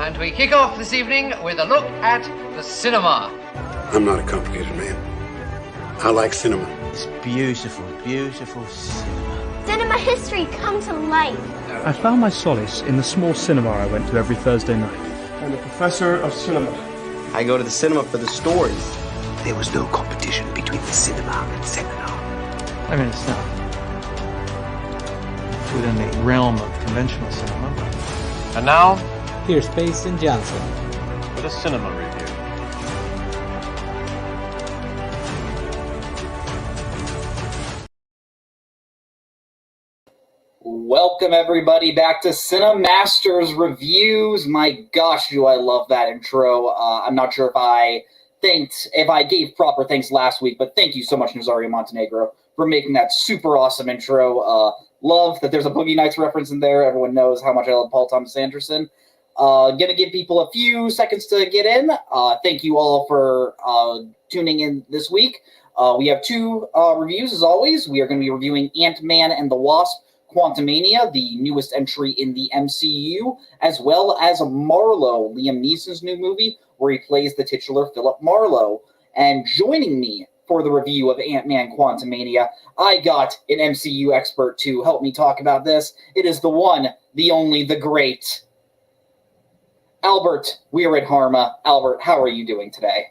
And we kick off this evening with a look at the cinema. I'm not a complicated man. I like cinema. It's beautiful, beautiful cinema. Cinema history come to life. I found my solace in the small cinema I went to every Thursday night. I'm a professor of cinema. I go to the cinema for the stories. There was no competition between the cinema and seminar. I mean, it's not within the realm of conventional cinema. And now, here's Pace and Johnson with a cinema review. Welcome everybody back to Cinemaster's Reviews. My gosh, do I love that intro. I'm not sure if I gave proper thanks last week, but thank you so much, Nazario Montenegro, for making that super awesome intro. Love that there's a Boogie Nights reference in there. Everyone knows how much I love Paul Thomas Anderson. Gonna give people a few seconds to get in. Thank you all for tuning in this week. We have two reviews as always. We are going to be reviewing Ant-Man and the Wasp, Quantumania, the newest entry in the MCU, as well as Marlowe, Liam Neeson's new movie, where he plays the titular Philip Marlowe. And joining me for the review of Ant-Man Quantumania, I got an MCU expert to help me talk about this. It is the one, the only, the great Albert Weird-Harma. Albert, how are you doing today?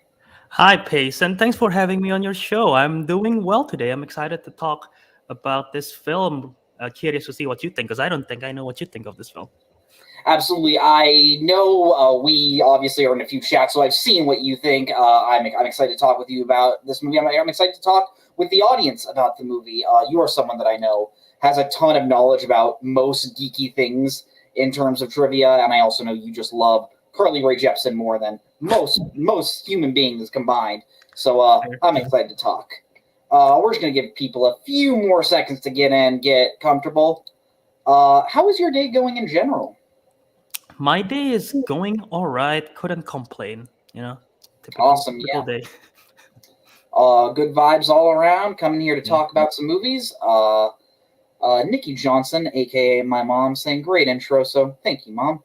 Hi, Pace, and thanks for having me on your show. I'm doing well today. I'm excited to talk about this film. Curious to see what you think, because I don't think I know what you think of this film. Absolutely. I know we obviously are in a few chats, so I've seen what you think. I'm excited to talk with you about this movie. I'm excited to talk with the audience about the movie. You are someone that I know has a ton of knowledge about most geeky things in terms of trivia, and I also know you just love Carly Rae Jepsen more than most human beings combined. So I'm excited to talk. We're just going to give people a few more seconds to get in, get comfortable. How is your day going in general? My day is going all right. Couldn't complain, Typical, awesome, typical day. Good vibes all around. Coming here to talk about some movies. Nikki Johnson, a.k.a. my mom, saying great intro, so thank you, Mom.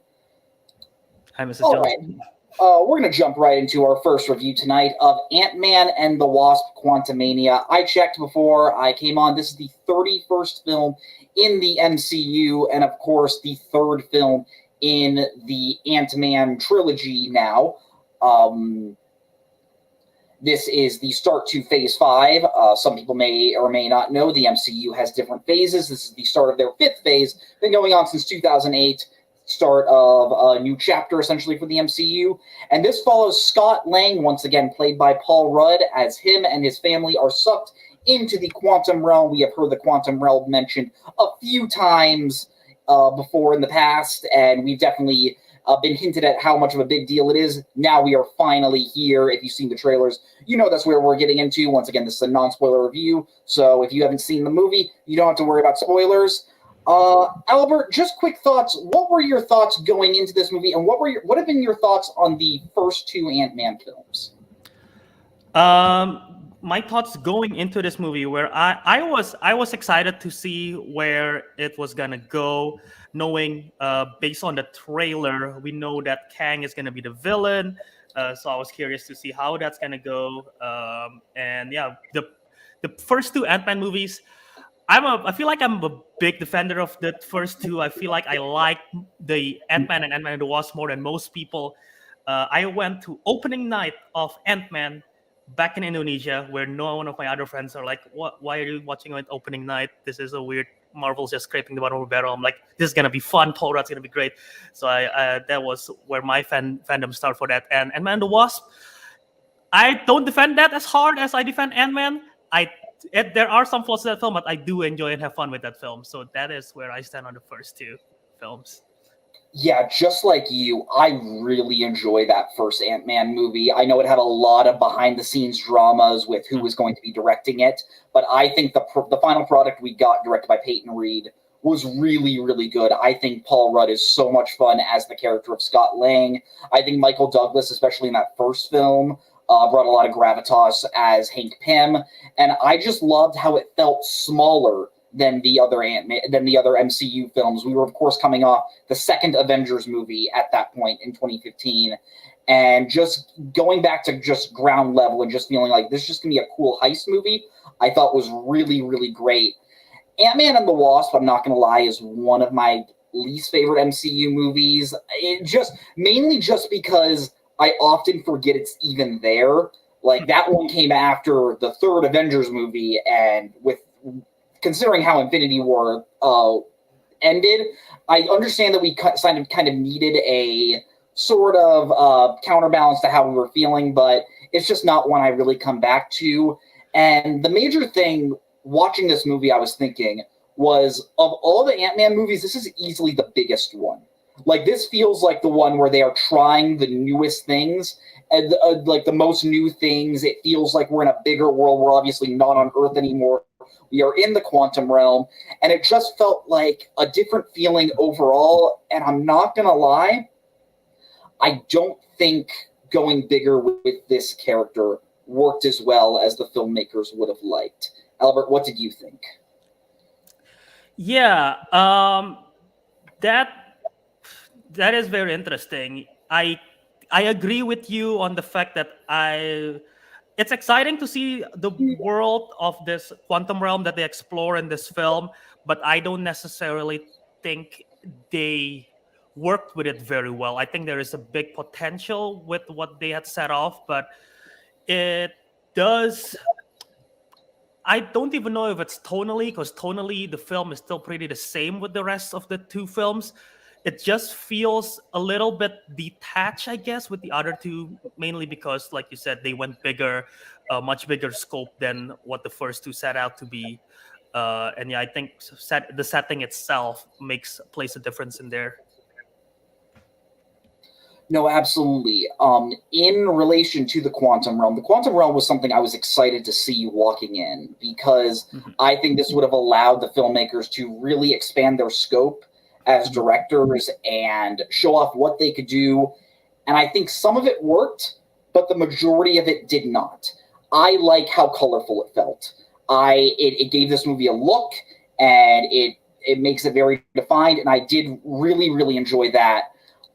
Hi, Mrs. All Johnson. Right. We're going to jump right into our first review tonight of Ant-Man and the Wasp, Quantumania. I checked before I came on. This is the 31st film in the MCU, and of course, the third film in the Ant-Man trilogy now. This is the start to Phase 5. Some people may or may not know the MCU has different phases. This is the start of their fifth phase. Been going on since 2008. Start of a new chapter, essentially, for the MCU. And this follows Scott Lang, once again played by Paul Rudd, as him and his family are sucked into the quantum realm. We have heard the quantum realm mentioned a few times before in the past, and we've definitely been hinted at how much of a big deal it is. Now we are finally here. If you've seen the trailers, you know that's where we're getting into. Once again, this is a non-spoiler review, so if you haven't seen the movie, you don't have to worry about spoilers. Albert, just quick thoughts. What were your thoughts going into this movie, and what have been your thoughts on the first two Ant-Man films? My thoughts going into this movie, where I was excited to see where it was gonna go, knowing based on the trailer, we know that Kang is gonna be the villain. So I was curious to see how that's gonna go. And yeah, the first two Ant-Man movies, I feel like I'm a big defender of the first two. I feel like I like the Ant-Man and Ant-Man and the Wasp more than most people. I went to opening night of Ant-Man back in Indonesia, where no one of my other friends are like, "What? Why are you watching it opening night? This is a weird. Marvel's just scraping the bottom of the barrel." I'm like, "This is gonna be fun. Paul Rudd's gonna be great." So that was where my fandom started for that. And Ant-Man and the Wasp, I don't defend that as hard as I defend Ant-Man. There are some flaws in that film, but I do enjoy and have fun with that film. So that is where I stand on the first two films. Yeah, just like you, I really enjoy that first Ant-Man movie. I know it had a lot of behind-the-scenes dramas with who was going to be directing it, but I think the final product we got, directed by Peyton Reed, was really, really good. I think Paul Rudd is so much fun as the character of Scott Lang. I think Michael Douglas, especially in that first film, brought a lot of gravitas as Hank Pym, and I just loved how it felt smaller than the other MCU films. We were, of course, coming off the second Avengers movie at that point in 2015, and just going back to just ground level and just feeling like this is just going to be a cool heist movie, I thought was really, really great. Ant-Man and the Wasp, I'm not going to lie, is one of my least favorite MCU movies. Mainly just because I often forget it's even there. Like, that one came after the third Avengers movie, and considering how Infinity War ended, I understand that we kind of needed a sort of counterbalance to how we were feeling, but it's just not one I really come back to. And the major thing watching this movie I was thinking was, of all the Ant-Man movies, this is easily the biggest one. Like, this feels like the one where they are trying the newest things, and like the most new things. It feels like we're in a bigger world. We're obviously not on Earth anymore. We are in the quantum realm, and it just felt like a different feeling overall. And I'm not going to lie, I don't think going bigger with this character worked as well as the filmmakers would have liked. Albert, what did you think? Yeah, that is very interesting. I agree with you on the fact that it's exciting to see the world of this quantum realm that they explore in this film, but I don't necessarily think they worked with it very well. I think there is a big potential with what they had set off, but it does. I don't even know if it's tonally, because tonally the film is still pretty the same with the rest of the two films. It just feels a little bit detached, I guess, with the other two, mainly because, like you said, they went bigger, much bigger scope than what the first two set out to be. And yeah, I think the setting itself plays a difference in there. No, absolutely. In relation to the quantum realm was something I was excited to see walking in, because I think this would have allowed the filmmakers to really expand their scope as directors and show off what they could do. And I think some of it worked, but the majority of it did not. I like how colorful it felt. It gave this movie a look, and it makes it very defined, and I did really, really enjoy that.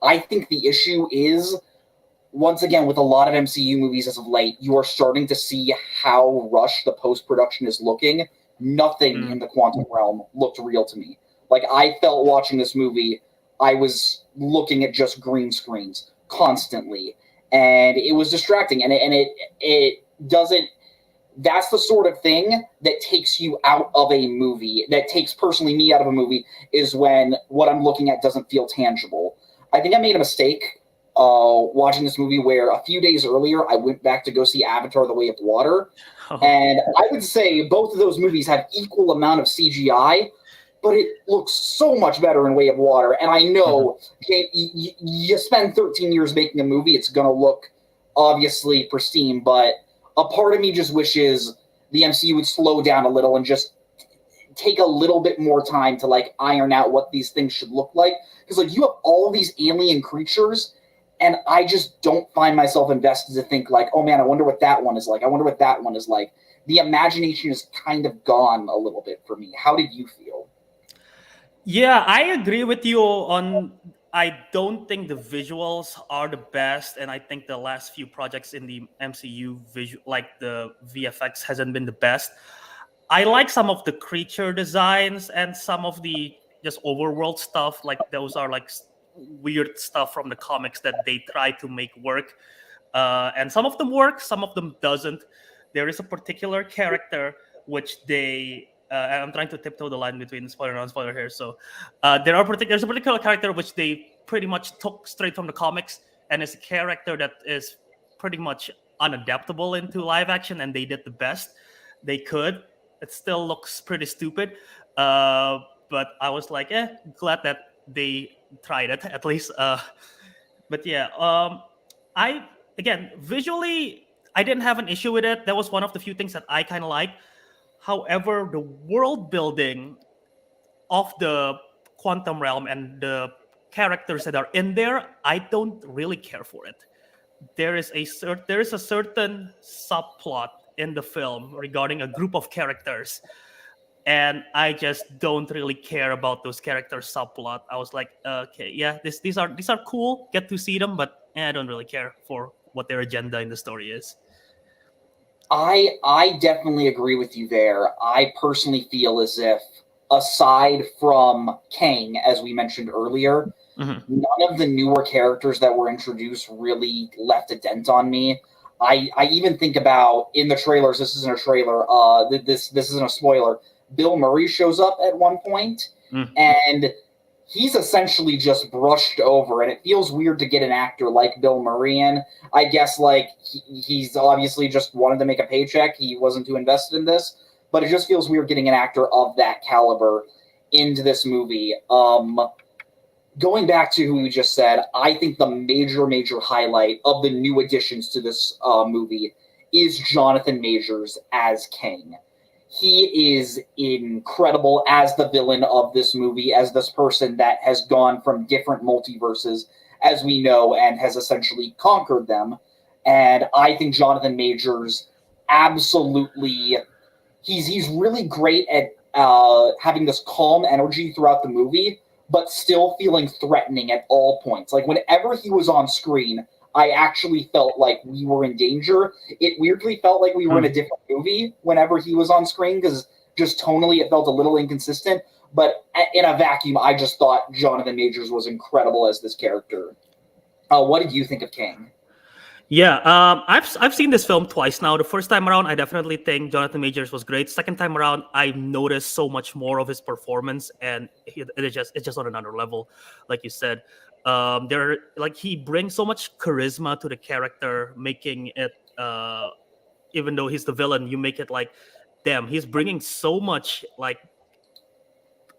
I think the issue is, once again, with a lot of MCU movies as of late, you are starting to see how rushed the post-production is looking. Nothing in the quantum realm looked real to me. Like, I felt watching this movie, I was looking at just green screens constantly, and it was distracting, and it doesn't. That's the sort of thing that takes you out of a movie, that takes personally me out of a movie, is when what I'm looking at doesn't feel tangible. I think I made a mistake watching this movie, where a few days earlier I went back to go see Avatar: The Way of Water, and I would say both of those movies have equal amount of CGI, but it looks so much better in Way of Water. And I know you spend 13 years making a movie, it's going to look obviously pristine, but a part of me just wishes the MCU would slow down a little and just take a little bit more time to like iron out what these things should look like. Because like, you have all these alien creatures, and I just don't find myself invested to think like, oh man, I wonder what that one is like. I wonder what that one is like. The imagination is kind of gone a little bit for me. How did you feel? Yeah, I agree with you on. I don't think the visuals are the best, and I think the last few projects in the MCU like the VFX hasn't been the best. I like some of the creature designs and some of the just overworld stuff. Like, those are like weird stuff from the comics that they try to make work. And some of them work, some of them doesn't. There is a particular character which they... and I'm trying to tiptoe the line between spoiler and non-spoiler here. So there's a particular character which they pretty much took straight from the comics, and it's a character that is pretty much unadaptable into live action, and they did the best they could. It still looks pretty stupid, but I was like, glad that they tried it at least. But yeah, visually, I didn't have an issue with it. That was one of the few things that I kind of liked. However, the world building of the quantum realm and the characters that are in there, I don't really care for it. There is a certain subplot in the film regarding a group of characters and I just don't really care about those characters subplot. I was like, okay, yeah, these are cool, get to see them, but I don't really care for what their agenda in the story is. I definitely agree with you there. I personally feel as if, aside from Kang, as we mentioned earlier, none of the newer characters that were introduced really left a dent on me. I even think about, in the trailers, this isn't a trailer, this isn't a spoiler, Bill Murray shows up at one point, and he's essentially just brushed over, and it feels weird to get an actor like Bill Murray in. I guess, like, he's obviously just wanted to make a paycheck. He wasn't too invested in this, but it just feels weird getting an actor of that caliber into this movie. Going back to who we just said, I think the major highlight of the new additions to this movie is Jonathan Majors as Kang. He is incredible as the villain of this movie, as this person that has gone from different multiverses, as we know, and has essentially conquered them. And I think Jonathan Majors absolutely... He's really great at having this calm energy throughout the movie, but still feeling threatening at all points. Like, whenever he was on screen, I actually felt like we were in danger. It weirdly felt like we were in a different movie whenever he was on screen, because just tonally it felt a little inconsistent. But in a vacuum, I just thought Jonathan Majors was incredible as this character. What did you think of Kang? Yeah, I've seen this film twice now. The first time around, I definitely think Jonathan Majors was great. Second time around, I noticed so much more of his performance, and it's just on another level, like you said. He brings so much charisma to the character, making it even though he's the villain, you make it like, damn, he's bringing so much like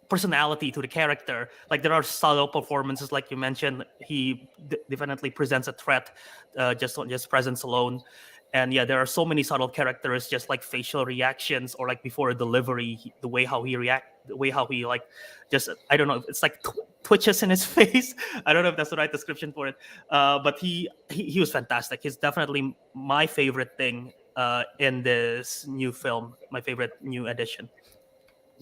personality to the character. Like, there are subtle performances, like you mentioned. He definitely presents a threat just on just presence alone. And yeah, there are so many subtle characters, just like facial reactions, or like before a delivery, the way how he like, just, I don't know, it's like twitches in his face. I don't know if that's the right description for it. But he was fantastic. He's definitely my favorite thing in this new film, my favorite new addition.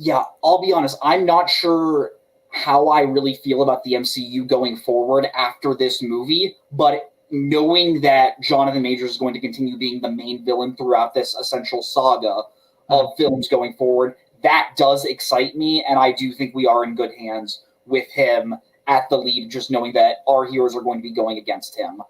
Yeah, I'll be honest, I'm not sure how I really feel about the MCU going forward after this movie, but knowing that Jonathan Majors is going to continue being the main villain throughout this essential saga of films going forward, that does excite me, and I do think we are in good hands with him at the lead, just knowing that our heroes are going to be going against him.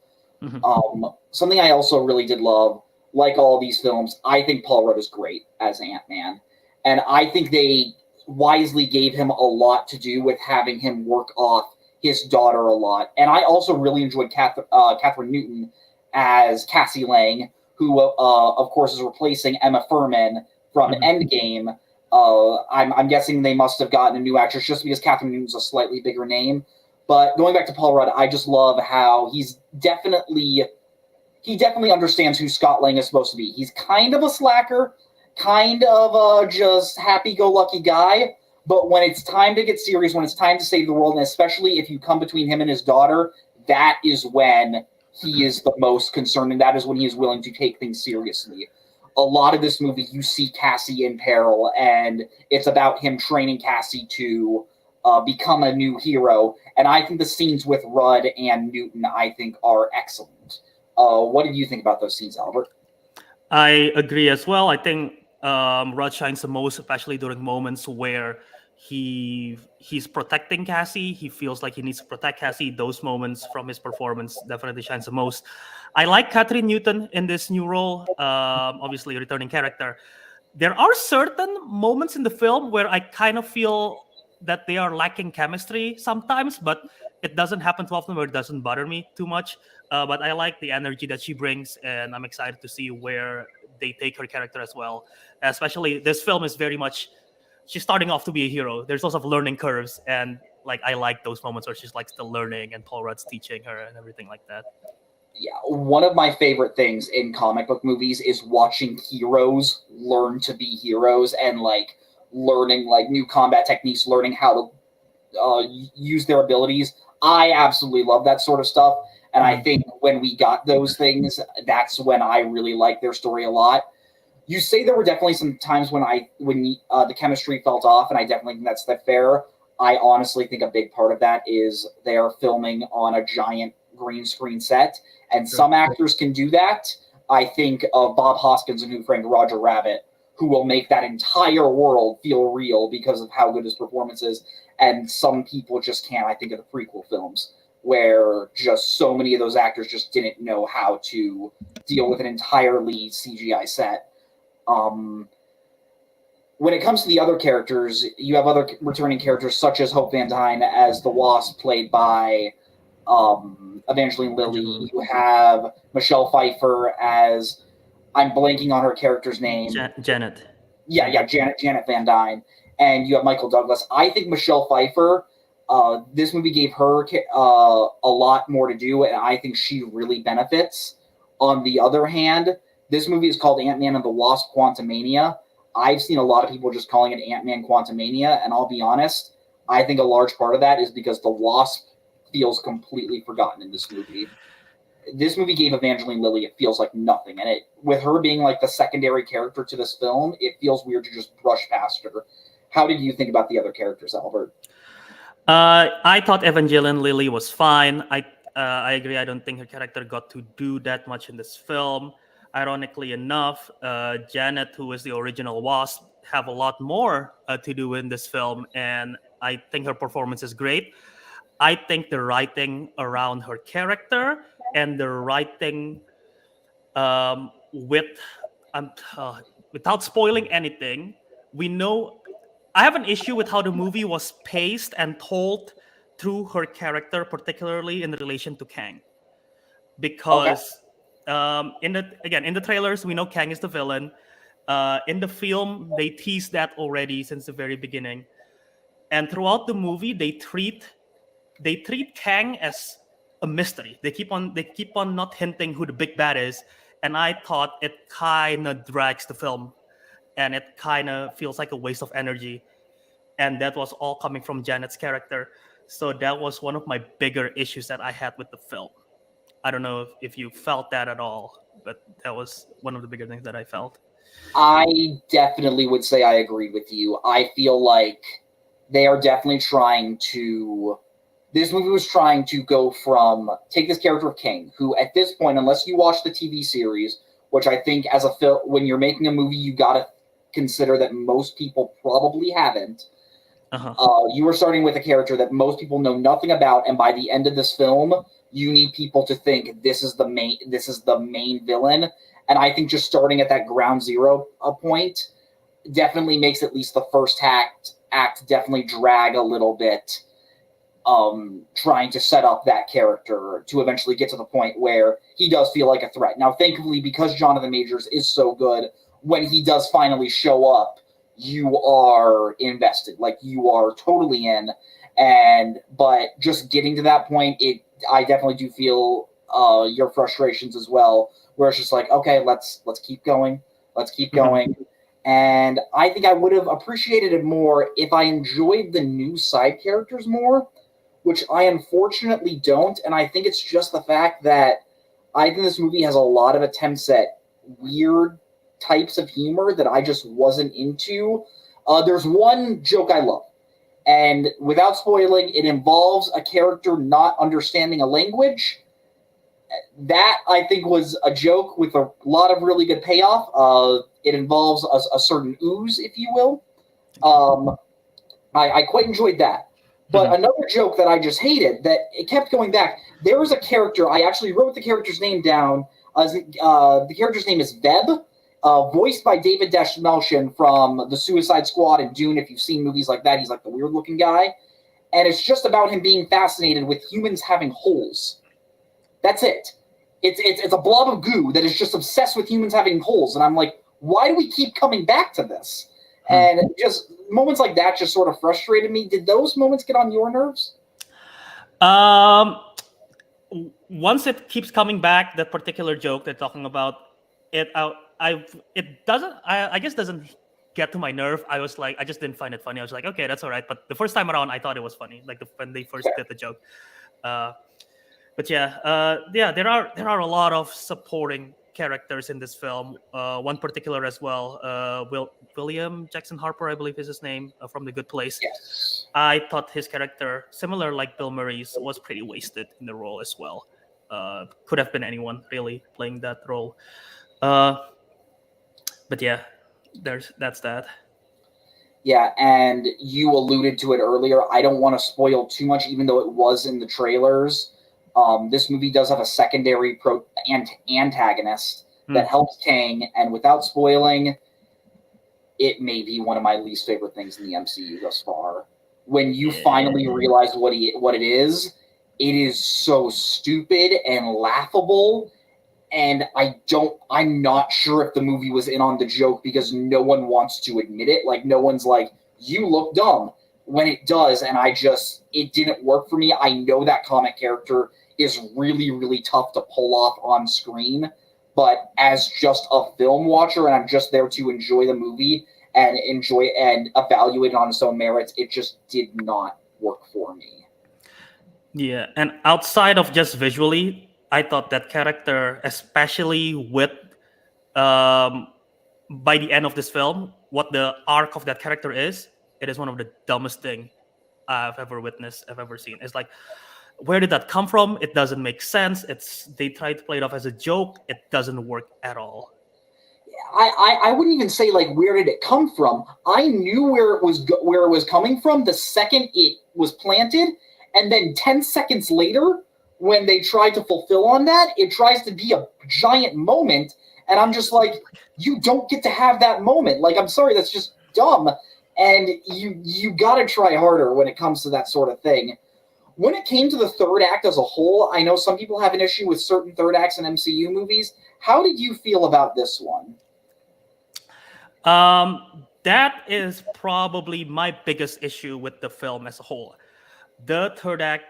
Something I also really did love, like all these films, I think Paul Rudd is great as Ant-Man. And I think they wisely gave him a lot to do with having him work off his daughter a lot. And I also really enjoyed Catherine Newton as Cassie Lang, who, of course, is replacing Emma Furman from Endgame. I'm guessing they must have gotten a new actress just because Catherine Newton's a slightly bigger name. But going back to Paul Rudd, I just love how he definitely understands who Scott Lang is supposed to be. He's kind of a slacker, kind of just happy-go-lucky guy, but when it's time to get serious, when it's time to save the world, and especially if you come between him and his daughter, that is when he is the most concerned, and that is when he is willing to take things seriously. A lot of this movie, you see Cassie in peril, and it's about him training Cassie to become a new hero, and I think the scenes with Rudd and Newton, I think, are excellent. What did you think about those scenes, Albert? I agree as well. I think Rudd shines the most, especially during moments where he's protecting Cassie. He feels like he needs to protect Cassie. Those moments from his performance definitely shines the most. I like Catherine Newton in this new role, obviously a returning character. There are certain moments in the film where I kind of feel that they are lacking chemistry sometimes, but it doesn't happen too often where it doesn't bother me too much. But I like the energy that she brings, and I'm excited to see where they take her character as well. Especially, this film is very much, she's starting off to be a hero. There's lots of learning curves, and like I like those moments where she's like still learning and Paul Rudd's teaching her and everything like that. Yeah, one of my favorite things in comic book movies is watching heroes learn to be heroes and like learning like new combat techniques, learning how to use their abilities. I absolutely love that sort of stuff. And I think when we got those things, that's when I really liked their story a lot. You say there were definitely some times when the chemistry felt off, and I definitely think that's fair. I honestly think a big part of that is they are filming on a giant green screen set, and some actors can do that. I think of Bob Hoskins and Who Framed Roger Rabbit, who will make that entire world feel real because of how good his performance is, and some people just can't. I think of the prequel films, where just so many of those actors just didn't know how to deal with an entirely CGI set. When it comes to the other characters, you have other returning characters such as Hope Van Dyne as the Wasp, played by Evangeline Lilly. You have Michelle Pfeiffer as, I'm blanking on her character's name. Janet. Yeah, Janet Van Dyne. And you have Michael Douglas. I think Michelle Pfeiffer, this movie gave her a lot more to do, and I think she really benefits. On the other hand, this movie is called Ant-Man and the Wasp: Quantumania. I've seen a lot of people just calling it Ant-Man Quantumania, and I'll be honest, I think a large part of that is because the Wasp feels completely forgotten in this movie. This movie gave Evangeline Lilly, it feels like nothing, and with her being like the secondary character to this film, it feels weird to just brush past her. How did you think about the other characters, Albert? I thought Evangeline Lilly was fine. I agree. I don't think her character got to do that much in this film. Ironically enough, Janet, who is the original Wasp, have a lot more to do in this film, and I think her performance is great. I think the writing around her character and the writing without spoiling anything, we know I have an issue with how the movie was paced and told through her character, particularly in relation to Kang, because in the trailers we know Kang is the villain. In the film, they teased that already since the very beginning, and throughout the movie, they treat Kang as a mystery. They keep on not hinting who the big bad is, and I thought it kind of drags the film, and it kind of feels like a waste of energy. And that was all coming from Janet's character. So that was one of my bigger issues that I had with the film. I don't know if you felt that at all, but that was one of the bigger things that I felt. I definitely would say I agree with you. I feel like they are definitely trying to... This movie was trying to go from... Take this character of King, who at this point, unless you watch the TV series, which I think as a film, when you're making a movie, you got to consider that most people probably haven't. You were starting with a character that most people know nothing about, and by the end of this film, you need people to think this is the main villain. And I think just starting at that ground zero point definitely makes at least the first act definitely drag a little bit, trying to set up that character to eventually get to the point where he does feel like a threat. Now, thankfully, because Jonathan Majors is so good, when he does finally show up, you are invested, like you are totally in. But just getting to that point, I definitely do feel your frustrations as well, where it's just like, okay, let's keep going. And I think I would have appreciated it more if I enjoyed the new side characters more, which I unfortunately don't. And I think it's just the fact that I think this movie has a lot of attempts at weird types of humor that I just wasn't into. There's one joke I love, and without spoiling, it involves a character not understanding a language. That, I think, was a joke with a lot of really good payoff. It involves a certain ooze, if you will. I quite enjoyed that. But another joke that I just hated, that it kept going back, there was a character, I actually wrote the character's name down. The character's name is Veb, voiced by David Dastmalchian from The Suicide Squad and Dune. If you've seen movies like that, he's like the weird-looking guy. And it's just about him being fascinated with humans having holes. That's it. It's a blob of goo that is just obsessed with humans having holes. And I'm like, why do we keep coming back to this? And just moments like that just sort of frustrated me. Did those moments get on your nerves? Once it keeps coming back, that particular joke they're talking about, it doesn't get to my nerve. I was like, I just didn't find it funny. I was like, okay, that's all right. But the first time around, I thought it was funny, like when they first did the joke. But there are a lot of supporting characters in this film. One particular as well, William Jackson Harper, I believe is his name, from The Good Place. Yes. I thought his character, similar like Bill Murray's, was pretty wasted in the role as well. Could have been anyone really playing that role. But yeah, that's that. Yeah, and you alluded to it earlier. I don't want to spoil too much, even though it was in the trailers. This movie does have a secondary antagonist that helps Kang, and without spoiling, it may be one of my least favorite things in the MCU thus far. When you finally realize what it is so stupid and laughable. And I'm not sure if the movie was in on the joke because no one wants to admit it. Like, no one's like, you look dumb when it does. And it didn't work for me. I know that comic character is really, really tough to pull off on screen. But as just a film watcher, and I'm just there to enjoy the movie and enjoy and evaluate it on its own merits, it just did not work for me. Yeah. And outside of just visually, I thought that character, especially with by the end of this film, what the arc of that character is, it is one of the dumbest thing I've ever witnessed, I've ever seen. It's like, where did that come from? It doesn't make sense. They try to play it off as a joke. It doesn't work at all. I wouldn't even say like where did it come from. I knew where it was coming from the second it was planted, and then 10 seconds later, when they try to fulfill on that, it tries to be a giant moment, and I'm just like, you don't get to have that moment. Like, I'm sorry, that's just dumb, and you gotta try harder when it comes to that sort of thing. When it came to the third act as a whole, I know some people have an issue with certain third acts in MCU movies. How did you feel about this one? That is probably my biggest issue with the film as a whole. The third act,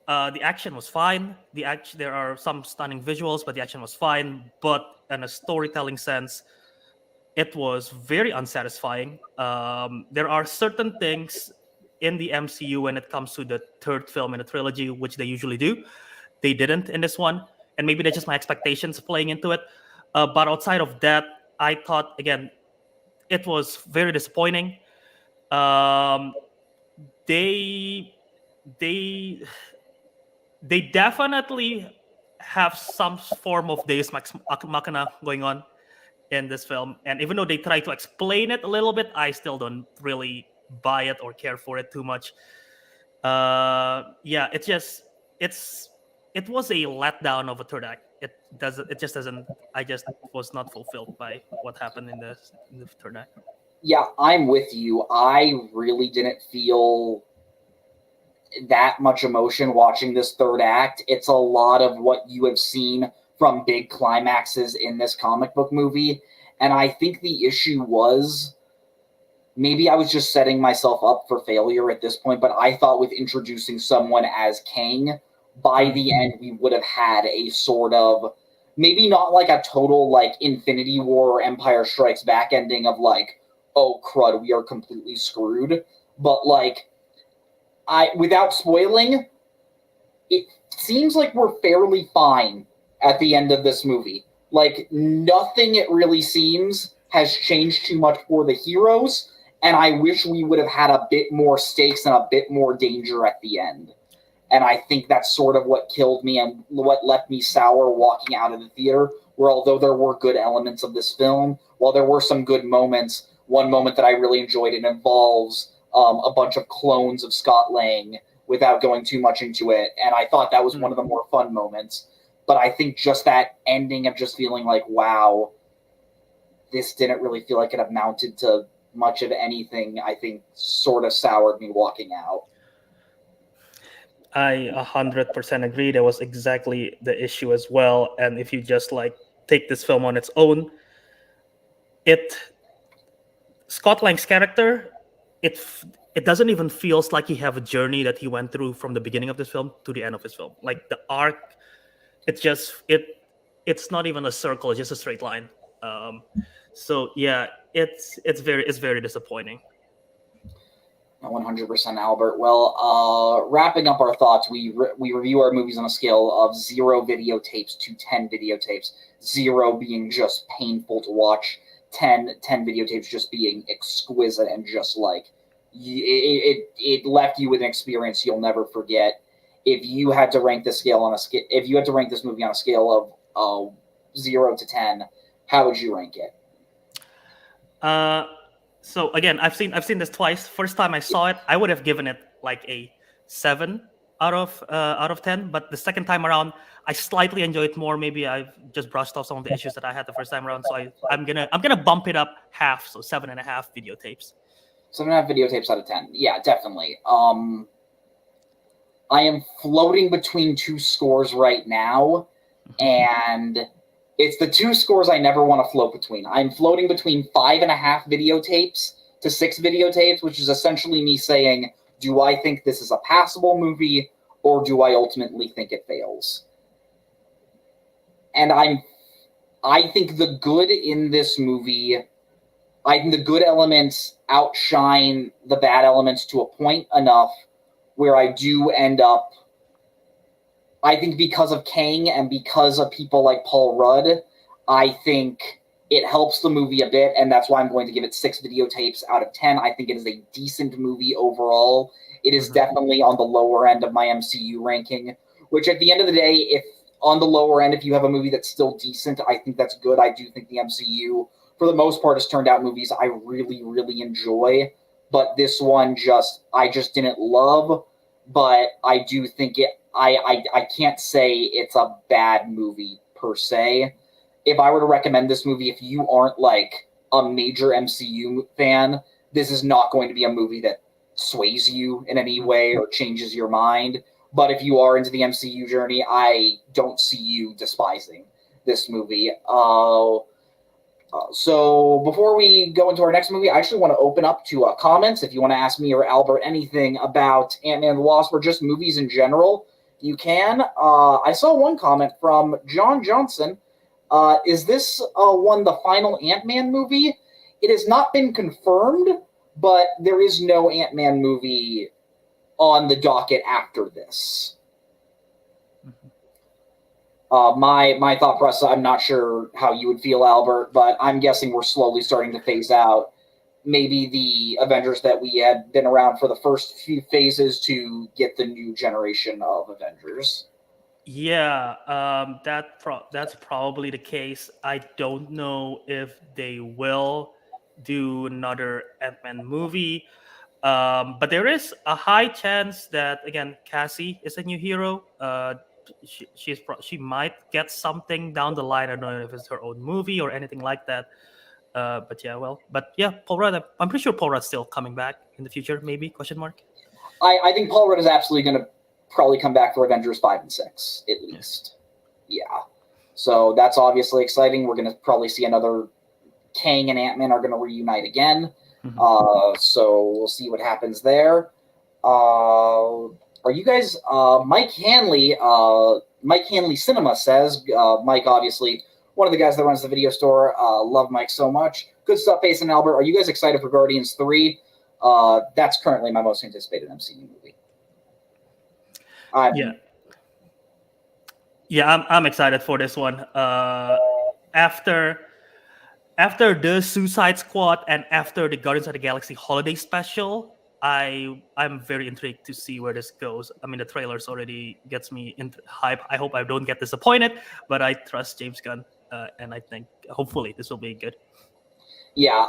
the action was fine. There are some stunning visuals, but the action was fine. But in a storytelling sense, it was very unsatisfying. There are certain things in the MCU when it comes to the third film in a trilogy, which they usually do. They didn't in this one, and maybe that's just my expectations playing into it. But outside of that, I thought, again, it was very disappointing. They definitely have some form of Deus Machina going on in this film, and even though they try to explain it a little bit, I still don't really buy it or care for it too much. Yeah, it was a letdown of a third act. It just doesn't. I just was not fulfilled by what happened in the third act. Yeah, I'm with you. I really didn't feel that much emotion watching this third act. It's a lot of what you have seen from big climaxes in this comic book movie. And I think the issue was, maybe I was just setting myself up for failure at this point, but I thought with introducing someone as Kang, by the end we would have had a sort of, maybe not like a total like Infinity War or Empire Strikes Back ending of like, oh crud, we are completely screwed. But like, without spoiling, it seems like we're fairly fine at the end of this movie. Like, nothing, it really seems, has changed too much for the heroes, and I wish we would have had a bit more stakes and a bit more danger at the end. And I think that's sort of what killed me and what left me sour walking out of the theater, where although there were good elements of this film, while there were some good moments, one moment that I really enjoyed, it involves a bunch of clones of Scott Lang without going too much into it. And I thought that was one of the more fun moments. But I think just that ending of just feeling like, wow, this didn't really feel like it amounted to much of anything, I think sort of soured me walking out. I 100% agree. That was exactly the issue as well. And if you just like take this film on its own, Scott Lang's character, it doesn't even feels like he have a journey that he went through from the beginning of this film to the end of his film. Like the arc, it's not even a circle; it's just a straight line. So yeah, it's very disappointing. 100%, Albert. Well, wrapping up our thoughts, we review our movies on a scale of 0 videotapes to 10 videotapes. 0 being just painful to watch, 10 videotapes just being exquisite and just like it left you with an experience you'll never forget. If you had to rank this if you had to rank this movie on a scale of 0 to 10, how would you rank it? So again, I've seen this twice. First time I saw it, I would have given it like a 7 out of 10. But the second time around, I slightly enjoyed it more. Maybe I've just brushed off some of the issues that I had the first time around. So I'm gonna bump it up half, so 7.5 videotapes. 7.5 videotapes out of 10. Yeah, definitely. I am floating between 2 scores right now, and it's the 2 scores I never want to float between. I'm floating between 5.5 videotapes to 6 videotapes, which is essentially me saying, do I think this is a passable movie, or do I ultimately think it fails? And I think the good in this movie, I think the good elements outshine the bad elements to a point enough where I do end up, I think because of Kang and because of people like Paul Rudd, I think it helps the movie a bit, and that's why I'm going to give it 6 videotapes out of 10. I think it is a decent movie overall. It is definitely on the lower end of my MCU ranking, which at the end of the day, if on the lower end, if you have a movie that's still decent, I think that's good. I do think the MCU, for the most part, has turned out movies I really, really enjoy, but this one I just didn't love, but I do think I can't say it's a bad movie per se. If I were to recommend this movie, if you aren't like a major MCU fan, this is not going to be a movie that sways you in any way or changes your mind. But if you are into the MCU journey, I don't see you despising this movie. So before we go into our next movie, I actually want to open up to comments. If you want to ask me or Albert anything about Ant-Man and the Wasp or just movies in general, you can. I saw one comment from John Johnson. Is this one the final Ant-Man movie? It has not been confirmed, but there is no Ant-Man movie on the docket after this. My thought process, I'm not sure how you would feel, Albert, but I'm guessing we're slowly starting to phase out maybe the Avengers that we had been around for the first few phases to get the new generation of Avengers. Yeah, that's probably the case. I don't know if they will do another Ant-Man movie, but there is a high chance that, again, Cassie is a new hero. She might get something down the line. I don't know if it's her own movie or anything like that. But yeah, Paul Rudd. I'm pretty sure Paul Rudd's still coming back in the future. Maybe ? I think Paul Rudd is absolutely going to probably come back for Avengers 5 and 6 at least. Yeah. So that's obviously exciting. We're going to probably see another Kang and Ant-Man are going to reunite again. So we'll see what happens there. Are you guys, Mike Hanley Cinema says, Mike, obviously, one of the guys that runs the video store, love Mike so much. Good stuff, Pace and Albert. Are you guys excited for Guardians 3? That's currently my most anticipated MCU movie. I'm excited for this one. After the Suicide Squad and after the Guardians of the Galaxy holiday special, I'm very intrigued to see where this goes. I mean, the trailers already gets me into hype. I hope I don't get disappointed, but I trust James Gunn, and I think hopefully this will be good. Yeah,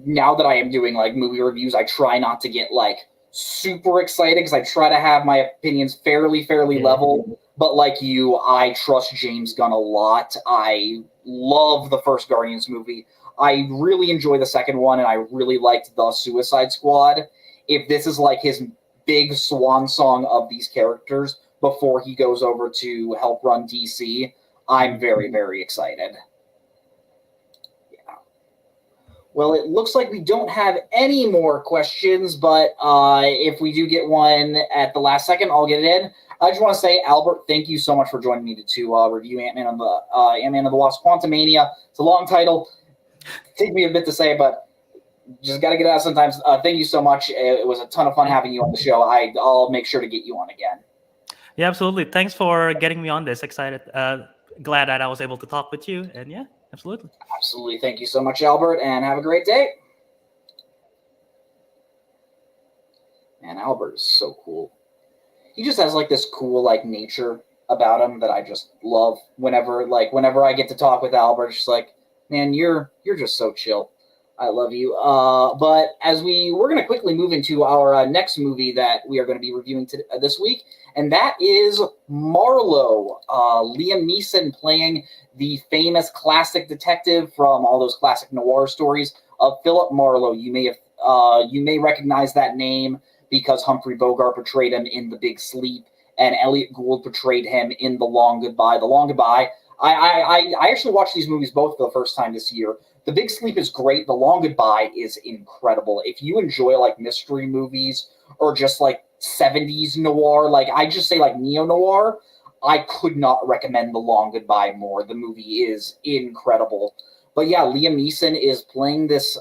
now that I am doing like movie reviews, I try not to get like super excited because I try to have my opinions fairly level. But like you, I trust James Gunn a lot. I love the first Guardians movie. I really enjoy the second one, and I really liked the Suicide Squad. If this is like his big swan song of these characters before he goes over to help run DC, I'm very, very excited. Yeah. Well, it looks like we don't have any more questions, but if we do get one at the last second, I'll get it in. I just want to say, Albert, thank you so much for joining me to review Ant-Man and the Wasp: Quantumania. It's a long title. Take me a bit to say, but just got to get out sometimes. Thank you so much. It was a ton of fun having you on the show. I'll make sure to get you on again. Yeah, absolutely. Thanks for getting me on this. Excited. Glad that I was able to talk with you. And yeah, absolutely. Absolutely. Thank you so much, Albert, and have a great day. Man, Albert is so cool. He just has like this cool like nature about him that I just love. Whenever I get to talk with Albert, it's just like, man, you're just so chill. I love you. But as we're going to quickly move into our next movie that we are going to be reviewing this week, and that is Marlowe. Liam Neeson playing the famous classic detective from all those classic noir stories of Philip Marlowe. You may recognize that name because Humphrey Bogart portrayed him in The Big Sleep, and Elliot Gould portrayed him in The Long Goodbye. The Long Goodbye. I actually watched these movies both for the first time this year. The Big Sleep is great. The Long Goodbye is incredible. If you enjoy like mystery movies or just like 70s noir, like I just say like neo-noir, I could not recommend The Long Goodbye more. The movie is incredible. But yeah, Liam Neeson is playing this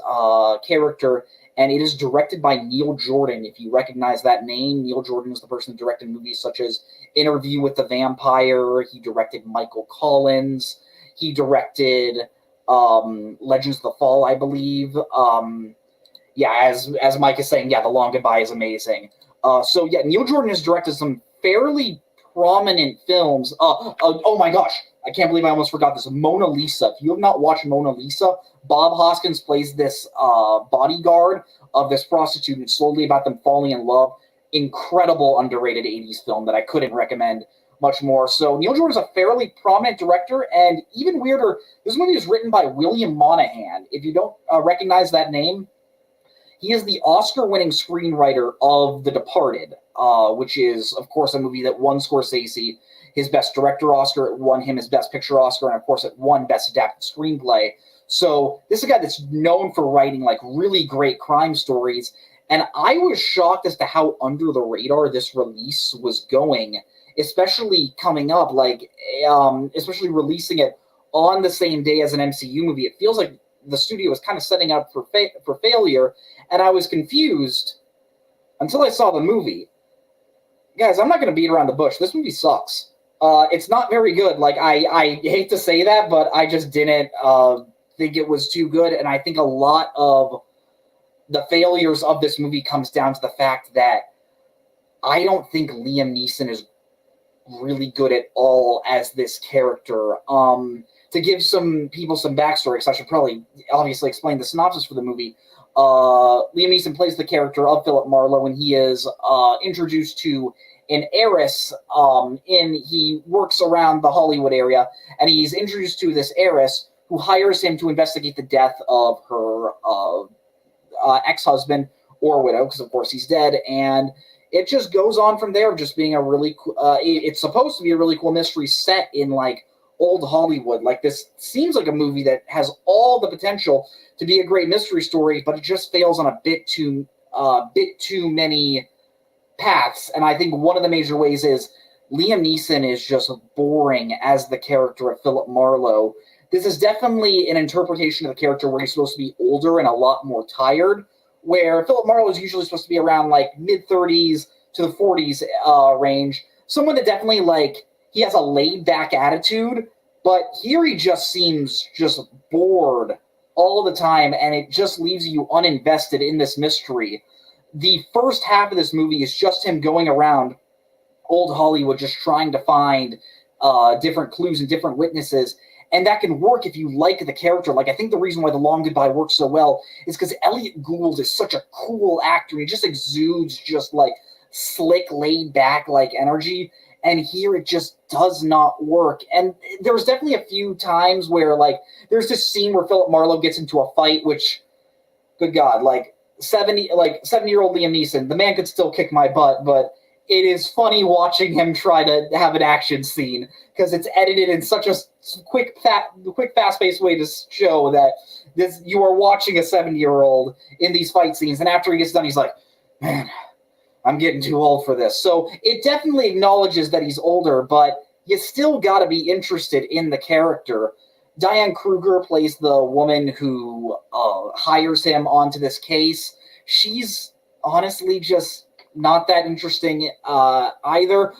character, and it is directed by Neil Jordan. If you recognize that name, Neil Jordan is the person who directed movies such as Interview with the Vampire. He directed Michael Collins. He directed Legends of the Fall, I believe. As Mike is saying, The Long Goodbye is amazing. Neil Jordan has directed some fairly prominent films. Oh my gosh, I can't believe I almost forgot this. Mona Lisa. If you have not watched Mona Lisa, Bob Hoskins plays this bodyguard of this prostitute, and it's slowly about them falling in love. Incredible, underrated 80s film that I couldn't recommend much more. So Neil Jordan is a fairly prominent director, and even weirder, this movie is written by William Monahan. If you don't recognize that name, he is the Oscar-winning screenwriter of The Departed, which is, of course, a movie that won Scorsese his Best Director Oscar. It won him his Best Picture Oscar, and of course, it won Best Adapted Screenplay. So this is a guy that's known for writing like really great crime stories, and I was shocked as to how under the radar this release was going, especially coming up, especially releasing it on the same day as an MCU movie. It feels like the studio was kind of setting up for failure, and I was confused until I saw the movie. Guys, I'm not going to beat around the bush. This movie sucks. It's not very good. Like, I hate to say that, but I just didn't think it was too good, and I think a lot of the failures of this movie comes down to the fact that I don't think Liam Neeson is really good at all as this character. To give some people some backstory, because I should probably obviously explain the synopsis for the movie. Liam Neeson plays the character of Philip Marlowe, and he is introduced to an heiress. He works around the Hollywood area, and he's introduced to this heiress who hires him to investigate the death of her ex-husband or widow, because of course he's dead, and it just goes on from there, just being a really cool, it's supposed to be a really cool mystery set in like old Hollywood. Like, this seems like a movie that has all the potential to be a great mystery story, but it just fails on a bit too many paths. And I think one of the major ways is Liam Neeson is just boring as the character of Philip Marlowe. This is definitely an interpretation of the character where he's supposed to be older and a lot more tired, where Philip Marlowe is usually supposed to be around like mid-30s to the 40s range. Someone that definitely, like, he has a laid-back attitude, but here he just seems just bored all the time, and it just leaves you uninvested in this mystery. The first half of this movie is just him going around old Hollywood just trying to find different clues and different witnesses, and that can work if you like the character. Like, I think the reason why The Long Goodbye works so well is because Elliot Gould is such a cool actor. He just exudes just, like, slick, laid-back, like, energy. And here it just does not work. And there was definitely a few times where, like, there's this scene where Philip Marlowe gets into a fight, which, good God, like, 70-year-old Liam Neeson, the man could still kick my butt, but it is funny watching him try to have an action scene because it's edited in such a quick, fast-paced way to show that you are watching a 70-year-old in these fight scenes. And after he gets done, he's like, man, I'm getting too old for this. So it definitely acknowledges that he's older, but you still got to be interested in the character. Diane Kruger plays the woman who hires him onto this case. She's honestly just not that interesting either.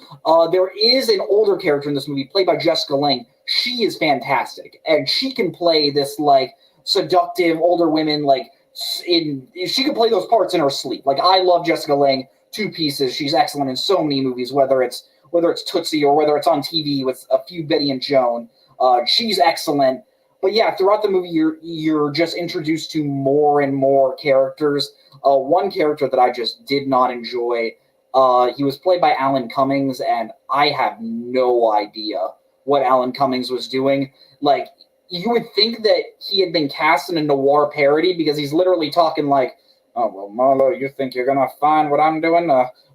There is an older character in this movie played by Jessica Lange. She is fantastic, and she can play this like seductive older women. Like she can play those parts in her sleep. Like I love Jessica Lange to pieces. She's excellent in so many movies, whether it's Tootsie or whether it's on TV with A Few Betty and Joan. She's excellent. But yeah, throughout the movie, you're just introduced to more and more characters. One character that I just did not enjoy, he was played by Alan Cummings, and I have no idea what Alan Cummings was doing. Like, you would think that he had been cast in a noir parody because he's literally talking like, "Oh, well, Marlowe, you think you're going to find what I'm doing?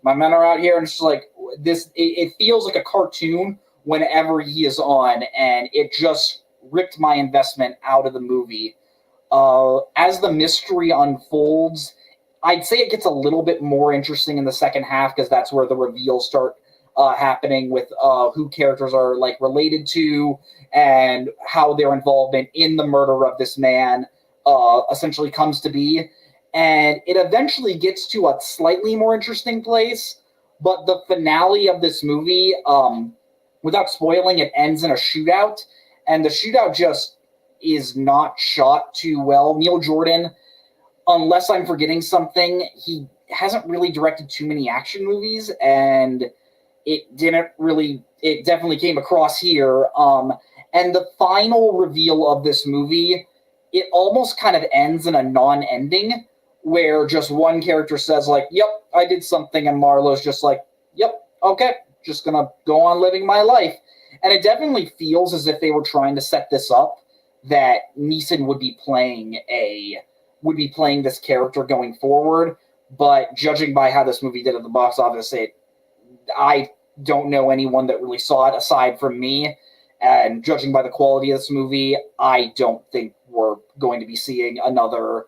My men are out here." And it's just like, it feels like a cartoon whenever he is on, and it just ripped my investment out of the movie. As the mystery unfolds, I'd say it gets a little bit more interesting in the second half because that's where the reveals start happening with who characters are like related to and how their involvement in the murder of this man essentially comes to be. And it eventually gets to a slightly more interesting place, but the finale of this movie, without spoiling, it ends in a shootout, and the shootout just is not shot too well. Neil Jordan, unless I'm forgetting something, he hasn't really directed too many action movies, and it definitely came across here. And the final reveal of this movie, it almost kind of ends in a non-ending, where just one character says, like, "Yep, I did something," and Marlowe's just like, "Yep, okay, just gonna go on living my life." And it definitely feels as if they were trying to set this up, that Neeson would be playing this character going forward. But judging by how this movie did at the box office, I don't know anyone that really saw it aside from me. And judging by the quality of this movie, I don't think we're going to be seeing another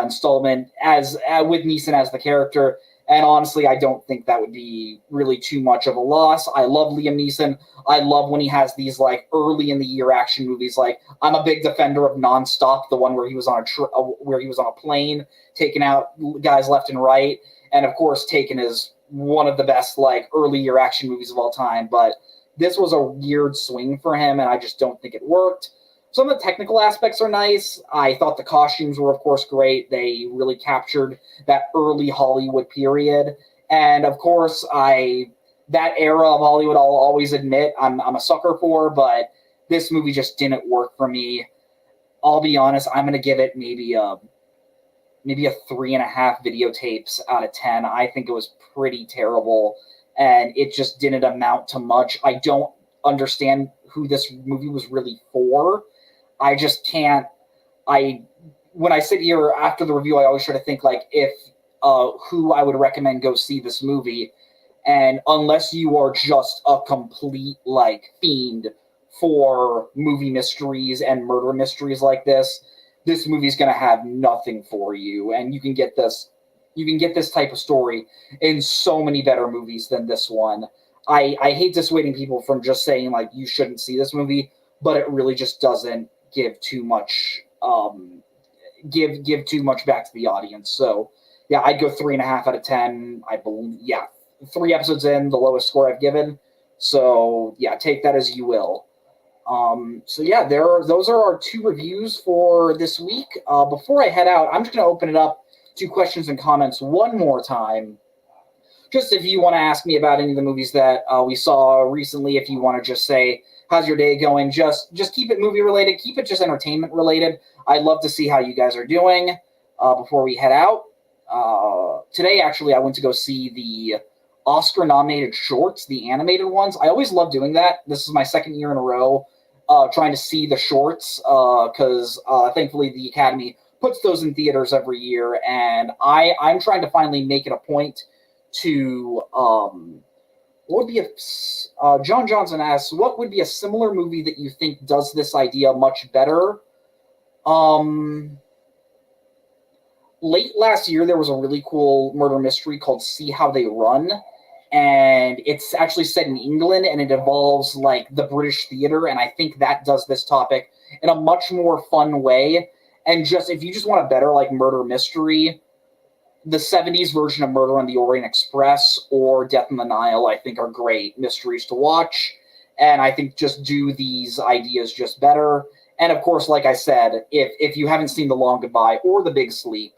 installment with Neeson as the character. And honestly, I don't think that would be really too much of a loss. I love Liam Neeson. I love when he has these like early in the year action movies. Like, I'm a big defender of Nonstop, the one where he was on a plane taking out guys left and right. And of course, Taken is one of the best like early year action movies of all time. But this was a weird swing for him, and I just don't think it worked. Some of the technical aspects are nice. I thought the costumes were, of course, great. They really captured that early Hollywood period. And, of course, that era of Hollywood, I'll always admit I'm a sucker for, but this movie just didn't work for me. I'll be honest, I'm going to give it maybe a 3.5 videotapes out of 10. I think it was pretty terrible, and it just didn't amount to much. I don't understand who this movie was really for. I just can't. When I sit here after the review, I always try to think like if who I would recommend go see this movie, and unless you are just a complete like fiend for movie mysteries and murder mysteries like this movie's gonna have nothing for you. And you can get this type of story in so many better movies than this one. I hate dissuading people from just saying like you shouldn't see this movie, but it really just doesn't give too much give too much back to the audience. So yeah, I'd go 3.5 out of 10. I believe 3 episodes in, the lowest score I've given. So yeah, take that as you will. So yeah, those are our 2 reviews for this week. Before I head out, I'm just going to open it up to questions and comments one more time. Just if you want to ask me about any of the movies that we saw recently, if you want to just say, how's your day going? Just keep it movie related. Keep it just entertainment related. I'd love to see how you guys are doing before we head out. Today, actually, I went to go see the Oscar-nominated shorts, the animated ones. I always love doing that. This is my 2nd year in a row trying to see the shorts because thankfully the Academy puts those in theaters every year. And I'm trying to finally make it a point to what would be John Johnson asks, what would be a similar movie that you think does this idea much better? Late last year, there was a really cool murder mystery called See How They Run, and it's actually set in England, and it involves like the British theater, and I think that does this topic in a much more fun way. And just if you just want a better like murder mystery, the 70s version of Murder on the Orient Express or Death on the Nile, I think, are great mysteries to watch, and I think just do these ideas just better. And of course, like I said, if you haven't seen The Long Goodbye or The Big Sleep,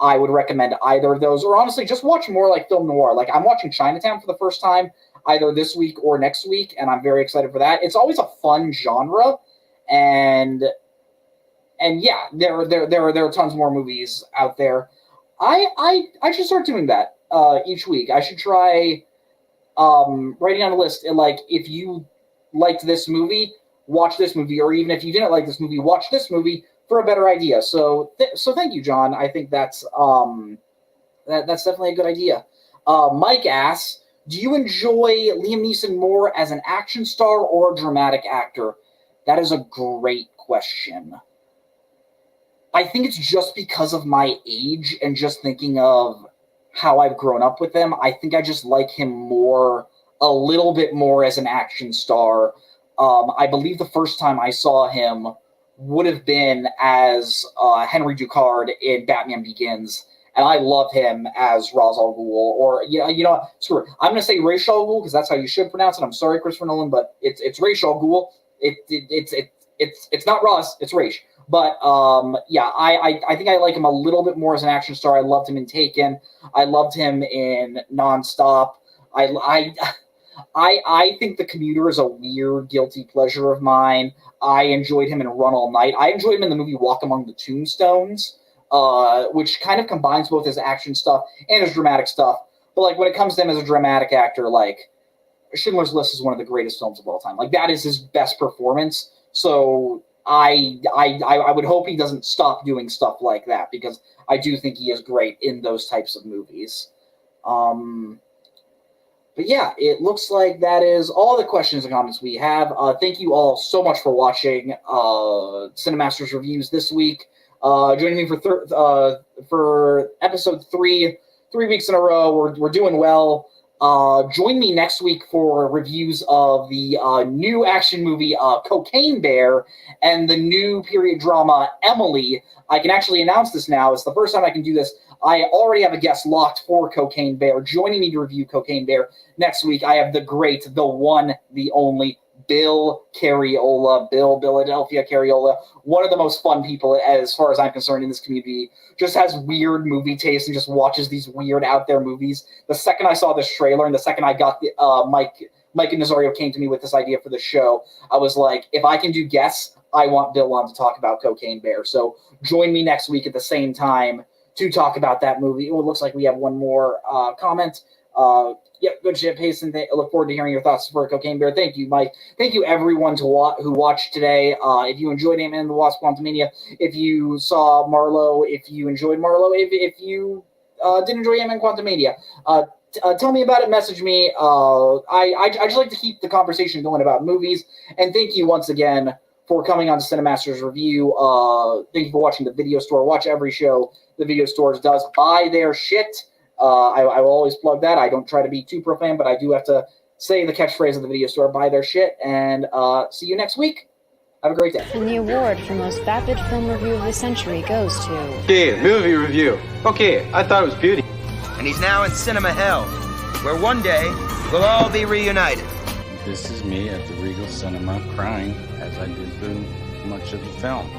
I would recommend either of those, or honestly, just watch more like film noir. Like, I'm watching Chinatown for the first time, either this week or next week, and I'm very excited for that. It's always a fun genre, and yeah, there are tons more movies out there. I should start doing that each week. I should try writing on a list, and like, if you liked this movie, watch this movie, or even if you didn't like this movie, watch this movie for a better idea. So thank you, John. I think that's definitely a good idea. Mike asks, do you enjoy Liam Neeson more as an action star or a dramatic actor? That is a great question. I think it's just because of my age and just thinking of how I've grown up with him. I think I just like him more, a little bit more as an action star. I believe the first time I saw him would have been as Henry Ducard in Batman Begins, and I love him as Ra's al Ghul, or you know, screw it. I'm going to say Ra's al Ghul because that's how you should pronounce it. I'm sorry, Christopher Nolan, but it's Ra's al Ghul. It's not Ra's, it's Ra's. But yeah, I think I like him a little bit more as an action star. I loved him in Taken. I loved him in Nonstop. I think The Commuter is a weird, guilty pleasure of mine. I enjoyed him in Run All Night. I enjoyed him in the movie Walk Among the Tombstones, which kind of combines both his action stuff and his dramatic stuff. But like, when it comes to him as a dramatic actor, like, Schindler's List is one of the greatest films of all time. Like, that is his best performance. So I would hope he doesn't stop doing stuff like that, because I do think he is great in those types of movies. But yeah, it looks like that is all the questions and comments we have. Thank you all so much for watching Cinemaster's Reviews this week. Joining me for episode 3 weeks in a row. We're doing well. Join me next week for reviews of the new action movie Cocaine Bear and the new period drama Emily. I can actually announce this now. It's the first time I can do this. I already have a guest locked for Cocaine Bear. Joining me to review Cocaine Bear next week, I have the great, the one, the only Bill Carriola, Bill Philadelphia Carriola, one of the most fun people, as far as I'm concerned, in this community. Just has weird movie taste and just watches these weird out there movies. The second I saw this trailer and the second I got the Mike and Nazario came to me with this idea for the show, I was like, if I can do guests, I want Bill on to talk about Cocaine Bear. So join me next week at the same time to talk about that movie. Oh, it looks like we have one more comment. Yep, good shit, Payson. I look forward to hearing your thoughts for Cocaine Bear. Thank you, Mike. Thank you, everyone who watched today. If you enjoyed Ant-Man and the Wasp: Quantumania, if you saw Marlowe, if you enjoyed Marlowe, if you didn't enjoy Ant-Man Quantumania, tell me about it. Message me. I just like to keep the conversation going about movies. And thank you once again for coming on to Cinemaster's Review. Thank you for watching the Video Store. Watch every show the Video Store does. Buy their shit. I will always plug that. I don't try to be too profane, but I do have to say the catchphrase of the Video Store: buy their shit. And see you next week. Have a great day. And the award for most vapid film review of the century goes to... Okay, movie review. Okay, I thought it was beauty. And he's now in cinema hell, where one day we'll all be reunited. This is me at the Regal Cinema crying as I did through much of the film.